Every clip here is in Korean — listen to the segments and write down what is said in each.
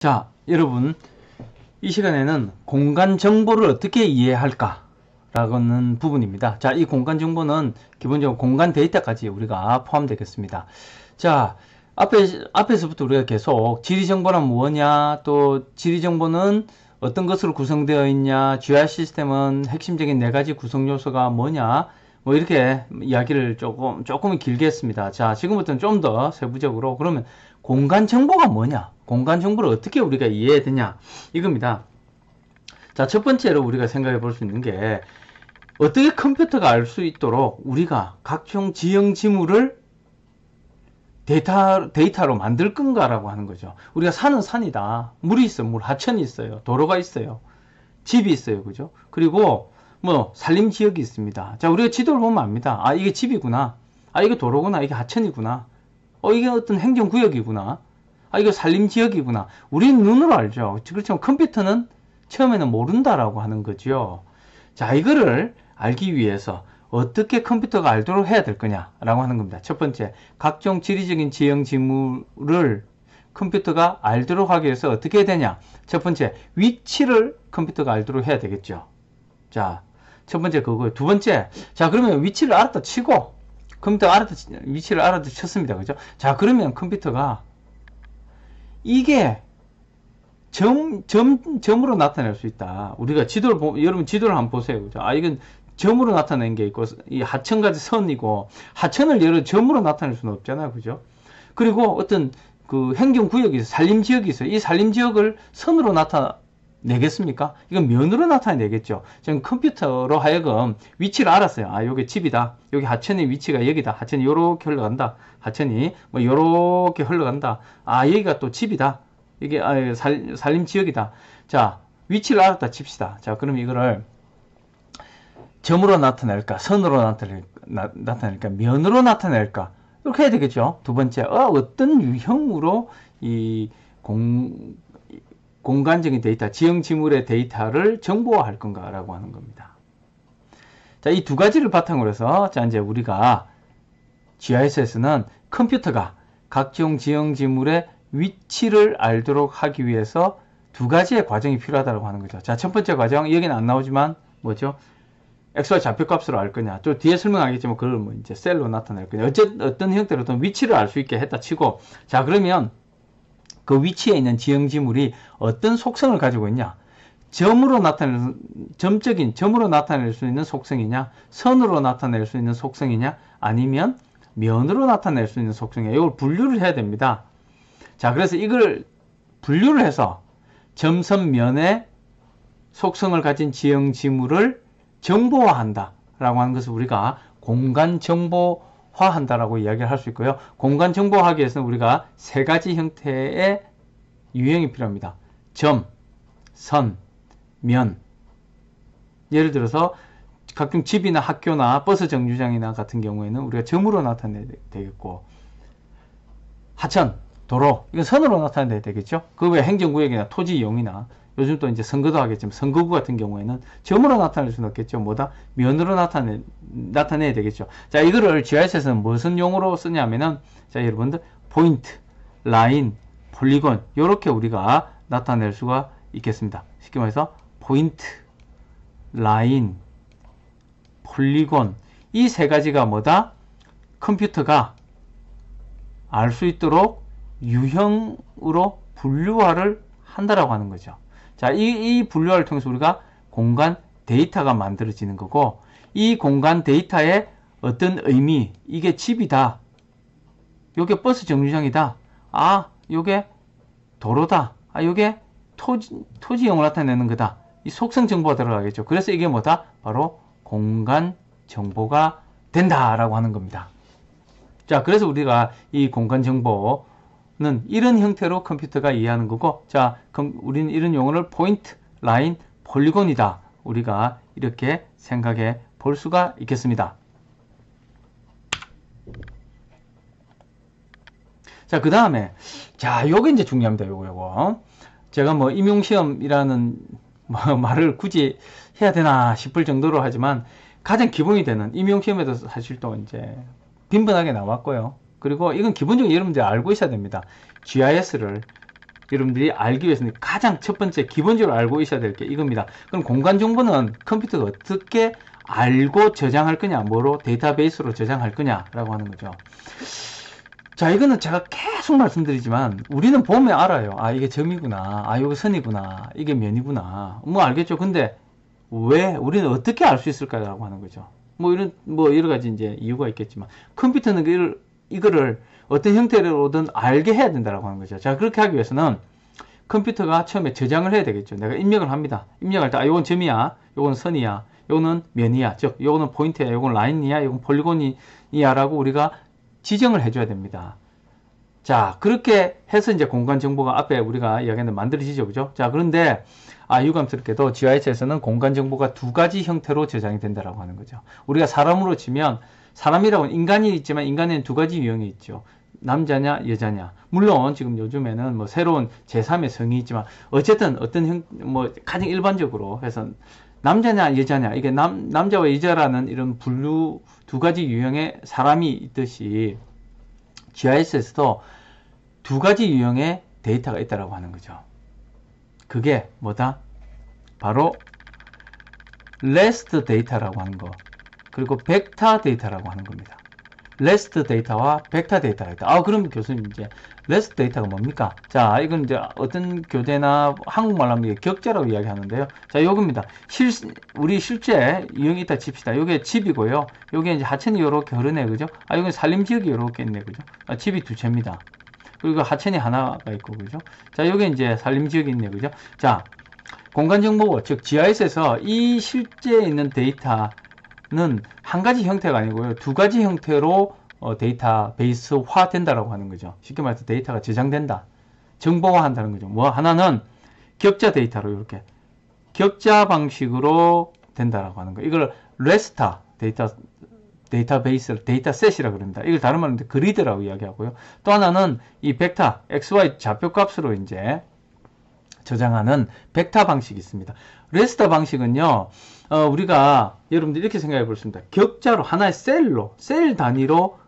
자, 여러분, 이 시간에는 공간 정보를 어떻게 이해할까? 라는 부분입니다. 자, 이 공간 정보는 기본적으로 공간 데이터까지 우리가 포함되겠습니다. 자, 앞에서부터 우리가 계속 지리 정보란 뭐냐, 또 지리 정보는 어떤 것으로 구성되어 있냐, GIS 시스템은 핵심적인 4가지 구성 요소가 뭐냐, 뭐 이렇게 이야기를 조금 길게 했습니다. 자, 지금부터는 좀 더 세부적으로, 그러면 공간 정보가 뭐냐, 공간 정보를 어떻게 우리가 이해해야 되냐, 이겁니다. 자, 첫 번째로 우리가 생각해 볼 수 있는 게, 어떻게 컴퓨터가 알 수 있도록 우리가 각종 지형 지물을 데이터로 만들 건가라고 하는 거죠. 우리가 산은 산이다. 물이 있어, 하천이 있어요. 도로가 있어요. 집이 있어요. 그죠? 그리고 뭐 산림 지역이 있습니다. 자, 우리가 지도를 보면 압니다. 아, 이게 집이구나. 아, 이게 도로구나. 이게 하천이구나. 이게 어떤 행정구역이구나. 아, 이거 산림 지역이구나. 우리는 눈으로 알죠. 그렇지만 컴퓨터는 처음에는 모른다라고 하는 거죠. 자, 이거를 알기 위해서 어떻게 컴퓨터가 알도록 해야 될 거냐라고 하는 겁니다. 첫 번째, 각종 지리적인 지형 지물을 컴퓨터가 알도록 하기 위해서 어떻게 해야 되냐. 첫 번째, 위치를 컴퓨터가 알도록 해야 되겠죠. 자, 첫 번째 그거고요. 두 번째, 자, 그러면 위치를 알았다 치고, 컴퓨터가 위치를 알았다 쳤습니다. 그죠? 자, 그러면 컴퓨터가 이게 점으로 나타낼 수 있다. 우리가 지도를 여러분 지도를 한번 보세요. 그죠? 아, 이건 점으로 나타낸 게 있고, 이 하천까지 선이고, 하천을 여러 점으로 나타낼 수는 없잖아요. 그죠? 그리고 어떤 그 행정구역이 있어요. 산림지역이 있어요. 이 산림지역을 선으로 나타내겠습니까? 이건 면으로 나타내겠죠. 지금 컴퓨터로 하여금 위치를 알았어요. 아, 요게 집이다. 여기 하천의 위치가 여기다. 하천이 요렇게 흘러간다. 하천이 뭐 요렇게 흘러간다. 아, 여기가 또 집이다. 이게 산림지역이다. 자, 위치를 알았다 칩시다. 자, 그럼 이거를 점으로 나타낼까, 선으로 나타낼까, 면으로 나타낼까, 이렇게 해야 되겠죠. 두 번째, 어떤 유형으로 이 공간적인 데이터, 지형 지물의 데이터를 정보화할 건가라고 하는 겁니다. 자, 이 두 가지를 바탕으로 해서, 자, 이제 우리가 GIS에서는 컴퓨터가 각종 지형 지물의 위치를 알도록 하기 위해서 두 가지의 과정이 필요하다고 하는 거죠. 자, 첫 번째 과정, 여기는 안 나오지만, 뭐죠? XY 좌표값으로 알 거냐. 또 뒤에 설명하겠지만, 그걸 뭐 이제 셀로 나타낼 거냐. 어떤 형태로든 위치를 알 수 있게 했다 치고, 자, 그러면 그 위치에 있는 지형 지물이 어떤 속성을 가지고 있냐. 점으로 나타낼 수 있는 속성이냐, 선으로 나타낼 수 있는 속성이냐, 아니면 면으로 나타낼 수 있는 속성이냐. 이걸 분류를 해야 됩니다. 자, 그래서 이걸 분류를 해서 점선 면의 속성을 가진 지형 지물을 정보화한다 라고 하는 것을 우리가 공간 정보화한다라고 이야기를 할 수 있고요. 공간 정보화하기 위해서는 우리가 세 가지 형태의 유형이 필요합니다. 점, 선, 면. 예를 들어서 각종 집이나 학교나 버스 정류장이나 같은 경우에는 우리가 점으로 나타내야 되겠고, 하천, 도로, 이건 선으로 나타내야 되겠죠. 그 외에 행정구역이나 토지 이용이나, 요즘 또 이제 선거도 하겠지만 선거구 같은 경우에는 점으로 나타낼 수는 없겠죠. 뭐다? 면으로 나타내야 되겠죠. 자, 이거를 GIS에서는 무슨 용어로 쓰냐면은, 자, 여러분들, 포인트, 라인, 폴리곤, 요렇게 우리가 나타낼 수가 있겠습니다. 쉽게 말해서, 포인트, 라인, 폴리곤, 이 세 가지가 뭐다? 컴퓨터가 알 수 있도록 유형으로 분류화를 한다라고 하는 거죠. 자, 이 분류화를 통해서 우리가 공간 데이터가 만들어지는 거고, 이 공간 데이터의 어떤 의미, 이게 집이다, 요게 버스 정류장이다, 아, 요게 도로다, 아, 요게 토지형을 나타내는 거다, 이 속성 정보가 들어가겠죠. 그래서 이게 뭐다? 바로 공간 정보가 된다라고 하는 겁니다. 자, 그래서 우리가 이 공간 정보는 이런 형태로 컴퓨터가 이해하는 거고, 자, 그럼 우리는 이런 용어를 포인트, 라인, 폴리곤이다. 우리가 이렇게 생각해 볼 수가 있겠습니다. 자, 그 다음에, 자, 요게 이제 중요합니다. 요거. 제가 뭐 임용시험이라는 말을 굳이 해야 되나 싶을 정도로 하지만, 가장 기본이 되는 임용시험에도 사실 또 이제 빈번하게 나왔고요. 그리고 이건 기본적으로 여러분들이 알고 있어야 됩니다. GIS를 여러분들이 알기 위해서는 가장 첫 번째 기본적으로 알고 있어야 될 게 이겁니다. 그럼 공간 정보는 컴퓨터가 어떻게 알고 저장할 거냐, 뭐로 데이터베이스로 저장할 거냐라고 하는 거죠. 자, 이거는 제가 계속 말씀드리지만 우리는 보면 알아요. 아, 이게 점이구나, 아, 이거 선이구나, 이게 면이구나, 뭐 알겠죠. 근데 왜 우리는 어떻게 알 수 있을까라고 하는 거죠. 뭐 여러 가지 이제 이유가 있겠지만 컴퓨터는 이거를 어떤 형태로든 알게 해야 된다라고 하는 거죠. 자, 그렇게 하기 위해서는 컴퓨터가 처음에 저장을 해야 되겠죠. 내가 입력을 합니다. 입력할 때, 아, 요건 점이야, 요건 선이야, 요거는 면이야, 즉, 요거는 포인트야, 요건 라인이야, 요건 폴리곤이야, 라고 우리가 지정을 해줘야 됩니다. 자, 그렇게 해서 이제 공간 정보가 앞에 우리가 이야기하는 만들어지죠. 그죠? 자, 그런데, 유감스럽게도 GIS에서는 공간 정보가 두 가지 형태로 저장이 된다라고 하는 거죠. 우리가 사람으로 치면, 사람이라고는 인간이 있지만 인간에는 두 가지 유형이 있죠. 남자냐, 여자냐. 물론 지금 요즘에는 뭐 새로운 제3의 성이 있지만 어쨌든 어떤 가장 일반적으로 해서 남자냐, 여자냐. 이게 남자와 여자라는 이런 분류 두 가지 유형의 사람이 있듯이 GIS에서도 두 가지 유형의 데이터가 있다라고 하는 거죠. 그게 뭐다? 바로 REST 데이터라고 하는 거, 그리고 벡터 데이터라고 하는 겁니다. REST 데이터와 벡터 데이터가 있다. 그럼 교수님, 이제 REST 데이터가 뭡니까? 자, 이건 이제 어떤 교재나 한국말로 하면 이게 격자라고 이야기하는데요. 자, 요겁니다. 우리 실제 유형이 있다 칩시다. 요게 집이고요. 요게 이제 하천이 요렇게 흐르네, 그죠? 요건 산림지역이 요렇게 있네, 그죠? 집이 두 채입니다. 그리고 하천이 하나가 있고, 그죠? 자, 요게 이제 산림지역이 있네, 그죠? 자, 공간정보고, 즉, GIS에서 이 실제 있는 데이터는 한 가지 형태가 아니고요, 두 가지 형태로 데이터베이스화 된다라고 하는 거죠. 쉽게 말해서 데이터가 저장된다, 정보화 한다는 거죠. 뭐 하나는 격자 데이터로 이렇게 격자 방식으로 된다라고 하는 거. 이걸 레스타 데이터베이스, 데이터셋이라고 그럽니다. 이걸 다른 말로 그리드라고 이야기하고요. 또 하나는 이 벡터, XY 좌표값으로 이제 저장하는 벡터 방식이 있습니다. 레스터 방식은요, 우리가 여러분들 이렇게 생각해 볼 수 있습니다. 격자로 하나의 셀 단위로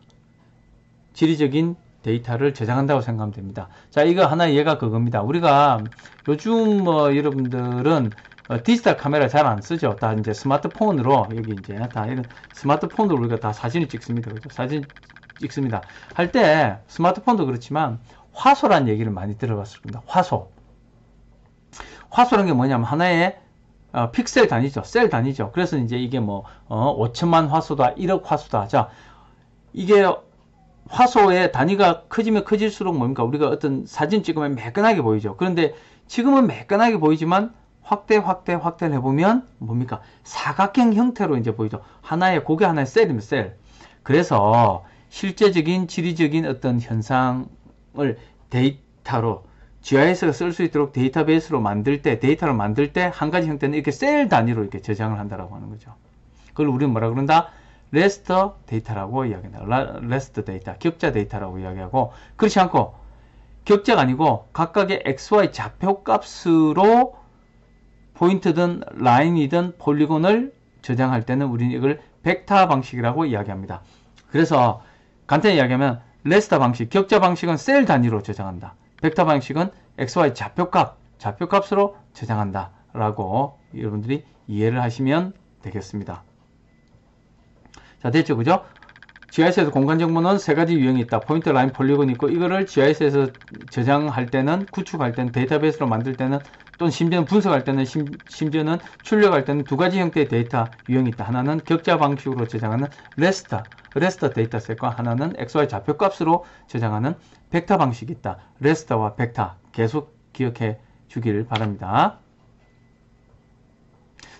지리적인 데이터를 저장한다고 생각하면 됩니다. 자, 이거 하나의 예가 그겁니다. 우리가 요즘 여러분들은 디지털 카메라 잘 안 쓰죠. 다 이제 스마트폰으로, 여기 이제 다 이런 스마트폰으로 우리가 다 사진을 찍습니다. 그죠? 사진 찍습니다. 할 때 스마트폰도 그렇지만 화소란 얘기를 많이 들어봤을 겁니다. 화소라는 게 뭐냐면 하나의 픽셀 단위죠. 셀 단위죠. 그래서 이제 이게 5천만 화소다, 1억 화소다. 자, 이게 화소의 단위가 커지면 커질수록 뭡니까? 우리가 어떤 사진 찍으면 매끈하게 보이죠. 그런데 지금은 매끈하게 보이지만 확대를 해보면 뭡니까? 사각형 형태로 이제 보이죠. 그게 하나의 셀입니다. 셀. 그래서 실제적인 지리적인 어떤 현상을 데이터로 GIS가 쓸 수 있도록 데이터를 만들 때 한 가지 형태는 이렇게 셀 단위로 이렇게 저장을 한다라고 하는 거죠. 그걸 우리는 뭐라 그런다? 레스터 데이터라고 이야기한다. 레스트 데이터, 격자 데이터라고 이야기하고, 그렇지 않고 격자가 아니고 각각의 XY 좌표값으로 포인트든 라인이든 폴리곤을 저장할 때는 우리는 이걸 벡터 방식이라고 이야기합니다. 그래서 간단히 이야기하면 레스터 방식, 격자 방식은 셀 단위로 저장한다. 벡터 방식은 XY 좌표값으로 저장한다 라고 여러분들이 이해를 하시면 되겠습니다. 자, 됐죠? 그죠? GIS에서 공간 정보는 세 가지 유형이 있다. 포인트, 라인, 폴리곤이 있고, 이거를 GIS에서 저장할 때는, 구축할 때는, 데이터베이스로 만들 때는, 또는 심지어는 분석할 때는, 심지어는 출력할 때는 두 가지 형태의 데이터 유형이 있다. 하나는 격자 방식으로 저장하는 레스터 데이터셋과 하나는 XY 좌표값으로 저장하는 벡터 방식이 있다. 레스터와 벡터 계속 기억해 주길 바랍니다.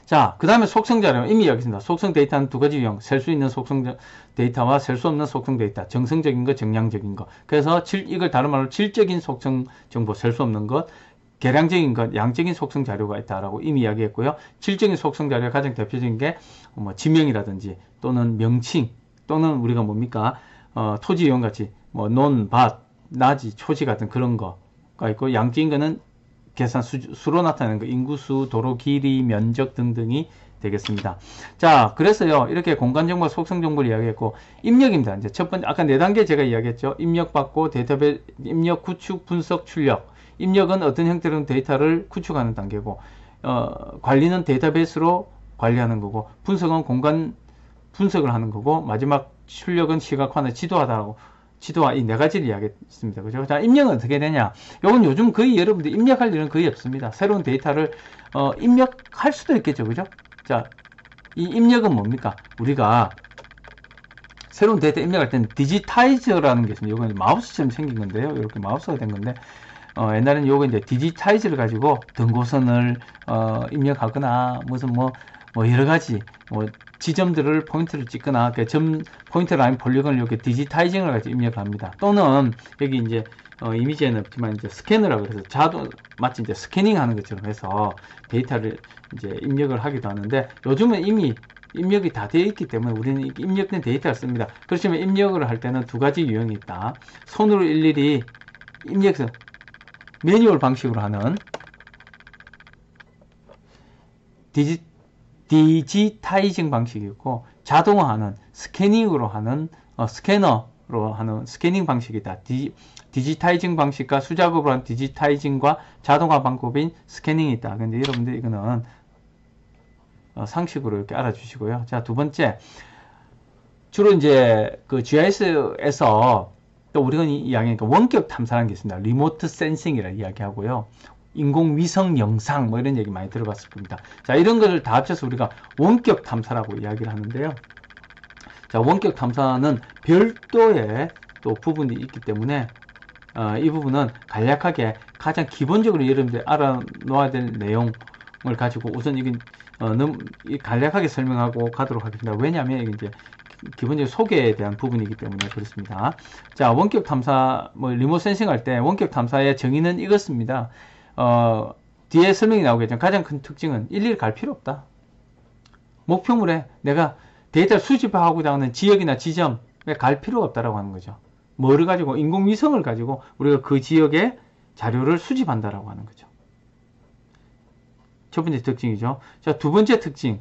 자, 그 다음에 속성 자료 이미 이야기했습니다. 속성 데이터는 두 가지 유형, 셀 수 있는 속성 데이터와 셀 수 없는 속성 데이터, 정성적인 거, 정량적인 거. 그래서 이걸 다른 말로 질적인 속성 정보, 셀 수 없는 것, 계량적인 것, 양적인 속성 자료가 있다라고 이미 이야기했고요. 질적인 속성 자료의 가장 대표적인 게 지명이라든지 또는 명칭, 또는 우리가 뭡니까? 토지 이용 같이 논, 밭, 나지, 초지 같은 그런 거가 있고, 양적인 거는 계산 수로 나타내는 거, 인구수, 도로 길이, 면적 등등이 되겠습니다. 자, 그래서요, 이렇게 공간 정보, 속성 정보를 이야기했고, 입력입니다. 이제 첫 번째, 아까 4단계 제가 이야기했죠. 입력 받고, 데이터베이스, 입력, 구축, 분석, 출력. 입력은 어떤 형태로는 데이터를 구축하는 단계고, 관리는 데이터베이스로 관리하는 거고, 분석은 공간 분석을 하는 거고, 마지막 출력은 시각화나 지도화 이 네 가지를 이야기했습니다. 그죠? 자, 입력은 어떻게 되냐? 요건 요즘 거의 여러분들 입력할 일은 거의 없습니다. 새로운 데이터를 입력할 수도 있겠죠. 그죠? 자, 이 입력은 뭡니까? 우리가 새로운 데이터 입력할 때는 디지타이저라는 게 있습니다. 이건 마우스처럼 생긴 건데요. 이렇게 마우스가 된 건데, 옛날에는 요거 이제 디지타이저를 가지고 등고선을 입력하거나 무슨 뭐 여러 가지 지점들을 포인트를 찍거나 포인트 라인 폴리건을 이렇게 디지타이징을 가지고 입력을 합니다. 또는 여기 이제 이미지에는 없지만 이제 스캐너라고 해서 마치 이제 스캐닝 하는 것처럼 해서 데이터를 이제 입력을 하기도 하는데, 요즘은 이미 입력이 다 되어 있기 때문에 우리는 입력된 데이터를 씁니다. 그렇지만 입력을 할 때는 두 가지 유형이 있다. 손으로 일일이 입력해서 매뉴얼 방식으로 하는 디지타이징 방식이 있고, 자동화하는 스캐닝으로 하는 스캐너로 하는 스캐닝 방식이 있다. 디지타이징 방식과 수작업으로 하는 디지타이징과 자동화 방법인 스캐닝이 있다. 근데 여러분들 이거는 상식으로 이렇게 알아주시고요. 자, 두 번째, 주로 이제 그 GIS에서 또 우리가 이야기하니까 원격 탐사라는 게 있습니다. 리모트 센싱이라는 이야기하고요. 인공위성 영상 뭐 이런 얘기 많이 들어봤을 겁니다. 자, 이런 것을 다 합쳐서 우리가 원격 탐사라고 이야기를 하는데요. 자, 원격 탐사는 별도의 또 부분이 있기 때문에 이 부분은 간략하게 가장 기본적으로 여러분들이 알아놓아야 될 내용을 가지고 우선 이게 간략하게 설명하고 가도록 하겠습니다. 왜냐하면 이게 이제 기본적인 소개에 대한 부분이기 때문에 그렇습니다. 자, 원격 탐사, 리모트 센싱 할 때 원격 탐사의 정의는 이것입니다. 뒤에 설명이 나오겠지만 가장 큰 특징은 일일이 갈 필요 없다. 목표물에 내가 데이터를 수집하고자 하는 지역이나 지점에 갈 필요가 없다라고 하는 거죠. 뭐를 가지고? 인공위성을 가지고 우리가 그 지역의 자료를 수집한다라고 하는 거죠. 첫 번째 특징이죠. 자, 두 번째 특징.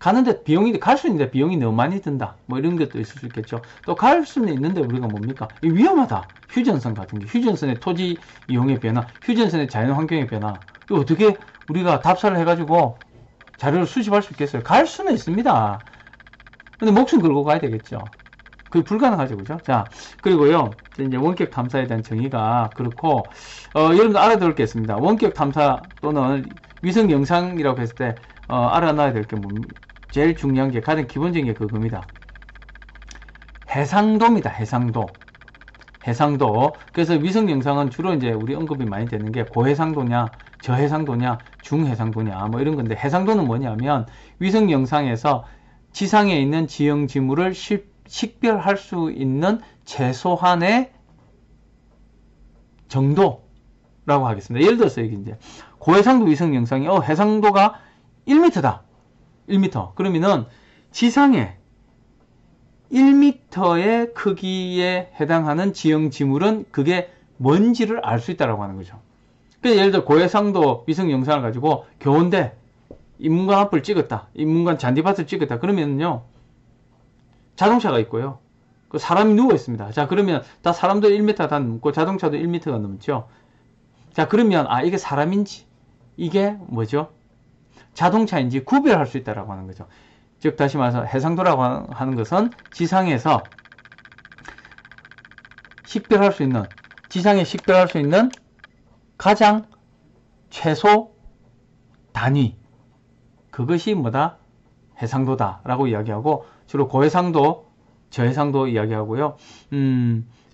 가는데 갈 수 있는데 비용이 너무 많이 든다. 뭐 이런 것도 있을 수 있겠죠. 또 갈 수는 있는데 우리가 뭡니까? 위험하다. 휴전선 같은 게. 휴전선의 토지 이용의 변화, 휴전선의 자연 환경의 변화. 이거 어떻게 우리가 답사를 해가지고 자료를 수집할 수 있겠어요? 갈 수는 있습니다. 근데 목숨 걸고 가야 되겠죠. 그게 불가능하죠. 그죠? 자, 그리고요. 이제 원격 탐사에 대한 정의가 그렇고, 이런 거 알아둘 게 있습니다. 원격 탐사 또는 위성 영상이라고 했을 때, 알아놔야 될 게 제일 중요한 게 가장 기본적인 게 그겁니다. 해상도입니다. 해상도. 그래서 위성 영상은 주로 이제 우리 언급이 많이 되는 게 고해상도냐, 저해상도냐, 중해상도냐, 뭐 이런 건데, 해상도는 뭐냐면 위성 영상에서 지상에 있는 지형 지물을 식별할 수 있는 최소한의 정도라고 하겠습니다. 예를 들어서 여기 이제 고해상도 위성 영상이 해상도가 1m다. 1m. 그러면은 지상에 1m의 크기에 해당하는 지형 지물은 그게 뭔지를 알 수 있다라고 하는 거죠. 그러니까 예를 들어 고해상도 위성 영상을 가지고 교원대 인문관 앞을 찍었다. 인문관 잔디밭을 찍었다. 그러면요. 자동차가 있고요. 그 사람이 누워 있습니다. 자, 그러면 다 사람도 1m 다 넘고 자동차도 1m가 넘죠. 자, 그러면 이게 사람인지 이게 뭐죠? 자동차인지 구별할 수 있다라고 하는 거죠. 즉 다시 말해서 해상도라고 하는 것은 지상에서 지상에 식별할 수 있는 가장 최소 단위, 그것이 뭐다? 해상도다라고 이야기하고, 주로 고해상도, 저해상도 이야기하고요.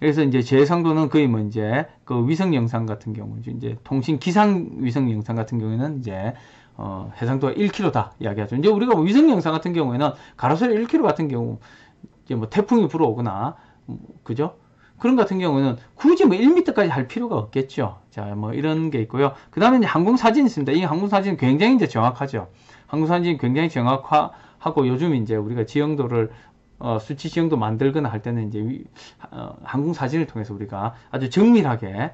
그래서 이제 저해상도는 거의 이제 그 위성 영상 같은 경우, 이제 통신 기상 위성 영상 같은 경우에는 이제 해상도가 1km다 이야기하죠. 이제 우리가 위성 영상 같은 경우에는 가로세로 1km 같은 경우, 이제 태풍이 불어오거나, 그죠? 그런 같은 경우는 굳이 1m까지 할 필요가 없겠죠. 자, 이런 게 있고요. 그 다음에 이제 항공사진이 있습니다. 이 항공사진은 굉장히 이제 정확하죠. 항공사진이 굉장히 정확하고, 요즘 이제 우리가 지형도를, 수치 지형도 만들거나 할 때는 이제 항공사진을 통해서 우리가 아주 정밀하게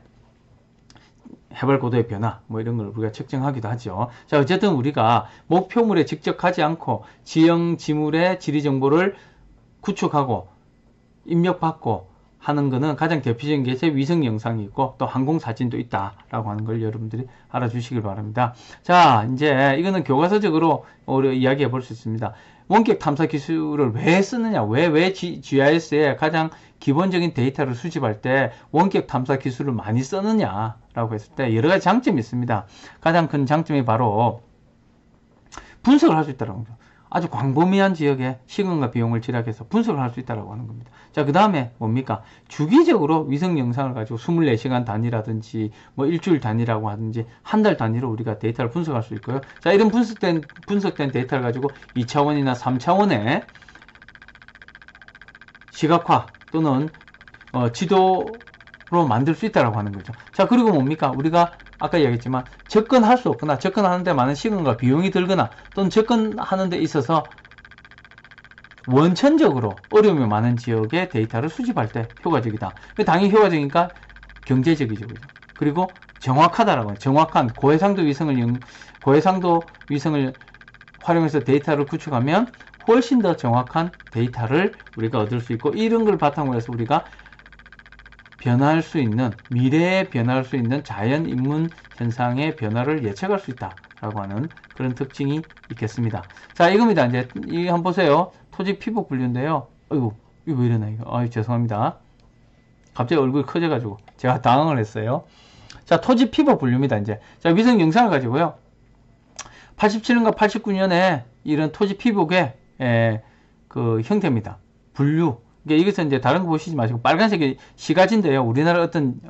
해발 고도의 변화, 이런 걸 우리가 측정하기도 하죠. 자, 어쨌든 우리가 목표물에 직접 가지 않고 지형 지물의 지리 정보를 구축하고 입력받고 하는 거는 가장 대표적인 게 제 위성 영상이 있고 또 항공 사진도 있다라고 하는 걸 여러분들이 알아주시길 바랍니다. 자, 이제 이거는 교과서적으로 우리 이야기해 볼 수 있습니다. 원격 탐사 기술을 왜 쓰느냐, 왜 GIS에 가장 기본적인 데이터를 수집할 때 원격 탐사 기술을 많이 쓰느냐라고 했을 때 여러 가지 장점이 있습니다. 가장 큰 장점이 바로 분석을 할 수 있다는 거죠. 아주 광범위한 지역에 시간과 비용을 절약해서 분석을 할 수 있다고 하는 겁니다. 자, 그 다음에 뭡니까? 주기적으로 위성 영상을 가지고 24시간 단위라든지 뭐 일주일 단위라고 하든지 한 달 단위로 우리가 데이터를 분석할 수 있고요. 자, 이런 분석된 데이터를 가지고 2차원이나 3차원의 시각화 또는 지도로 만들 수 있다고 하는 거죠. 자, 그리고 뭡니까? 우리가 아까 이야기했지만 접근할 수 없거나 접근하는데 많은 시간과 비용이 들거나 또는 접근하는 데 있어서 원천적으로 어려움이 많은 지역의 데이터를 수집할 때 효과적이다. 당연히 효과적이니까 경제적이죠. 그죠? 그리고 정확하다라고 해요. 정확한 고해상도 위성을 활용해서 데이터를 구축하면 훨씬 더 정확한 데이터를 우리가 얻을 수 있고, 이런 걸 바탕으로 해서 우리가 변화할 수 있는, 미래에 변화할 수 있는 자연 인문 현상의 변화를 예측할 수 있다라고 하는 그런 특징이 있겠습니다. 자, 이겁니다. 이제 이 한번 보세요. 토지 피복 분류인데요. 아이고, 이거 왜 이러나 이거. 아유, 죄송합니다. 갑자기 얼굴이 커져가지고 제가 당황을 했어요. 자, 토지 피복 분류입니다. 이제 자, 위성 영상을 가지고요. 87년과 89년에 이런 토지 피복의 그 형태입니다. 분류. 이것은 이제 다른 거 보시지 마시고 빨간색이 시가지인데요. 우리나라 어떤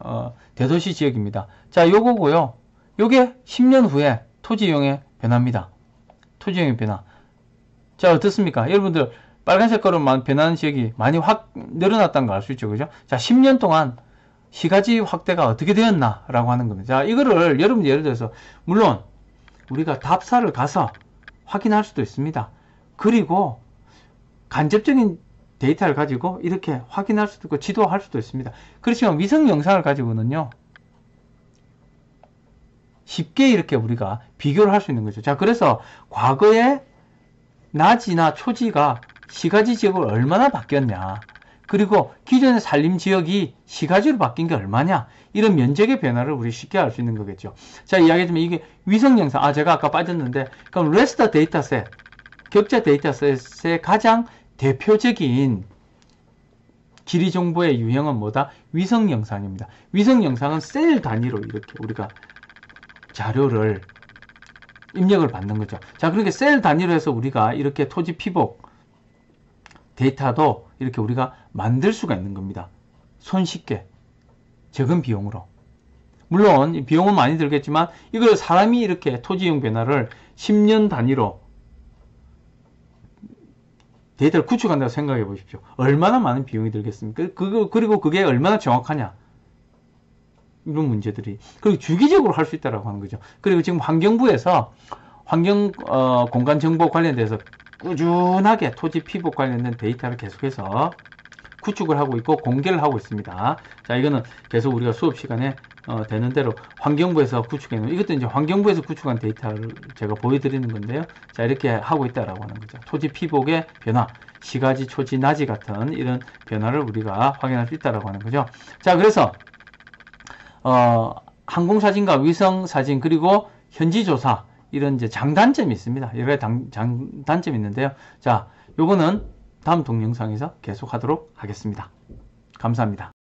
대도시 지역입니다. 자, 요거고요. 요게 10년 후에 토지용의 변화입니다. 토지용의 변화. 자, 어떻습니까? 여러분들 빨간색깔로만 변하는 지역이 많이 확 늘어났다는 거 알 수 있죠. 그죠? 자, 10년 동안 시가지 확대가 어떻게 되었나 라고 하는 겁니다. 자, 이거를 여러분 예를 들어서 물론 우리가 답사를 가서 확인할 수도 있습니다. 그리고 간접적인 데이터를 가지고 이렇게 확인할 수도 있고 지도할 수도 있습니다. 그렇지만 위성 영상을 가지고는요, 쉽게 이렇게 우리가 비교를 할 수 있는 거죠. 자, 그래서 과거에 나지나 초지가 시가지 지역으로 얼마나 바뀌었냐, 그리고 기존의 산림 지역이 시가지로 바뀐 게 얼마냐, 이런 면적의 변화를 우리 쉽게 알 수 있는 거겠죠. 자, 이야기하자면 이게 위성 영상, 제가 아까 빠졌는데, 그럼 레스터 데이터셋, 격자 데이터셋의 가장 대표적인 지리정보의 유형은 뭐다? 위성 영상입니다. 위성 영상은 셀 단위로 이렇게 우리가 자료를 입력을 받는 거죠. 자, 그러니까 셀 단위로 해서 우리가 이렇게 토지 피복 데이터도 이렇게 우리가 만들 수가 있는 겁니다. 손쉽게, 적은 비용으로. 물론 비용은 많이 들겠지만 이걸 사람이 이렇게 토지용 변화를 10년 단위로 데이터를 구축한다고 생각해 보십시오. 얼마나 많은 비용이 들겠습니까? 그리고 그게 얼마나 정확하냐, 이런 문제들이. 그리고 주기적으로 할 수 있다고 하는 거죠. 그리고 지금 환경부에서 공간 정보 관련돼서 꾸준하게 토지 피복 관련된 데이터를 계속해서 구축을 하고 있고 공개를 하고 있습니다. 자, 이거는 계속 우리가 수업 시간에 되는 대로 환경부에서 구축해 놓은, 이것도 이제 환경부에서 구축한 데이터를 제가 보여드리는 건데요. 자, 이렇게 하고 있다라고 하는 거죠. 토지 피복의 변화, 시가지, 초지, 나지 같은 이런 변화를 우리가 확인할 수 있다라고 하는 거죠. 자, 그래서 항공사진과 위성사진, 그리고 현지조사, 이런 이제 장단점이 있습니다. 여러 가지 장단점이 있는데요. 자, 요거는 다음 동영상에서 계속 하도록 하겠습니다. 감사합니다.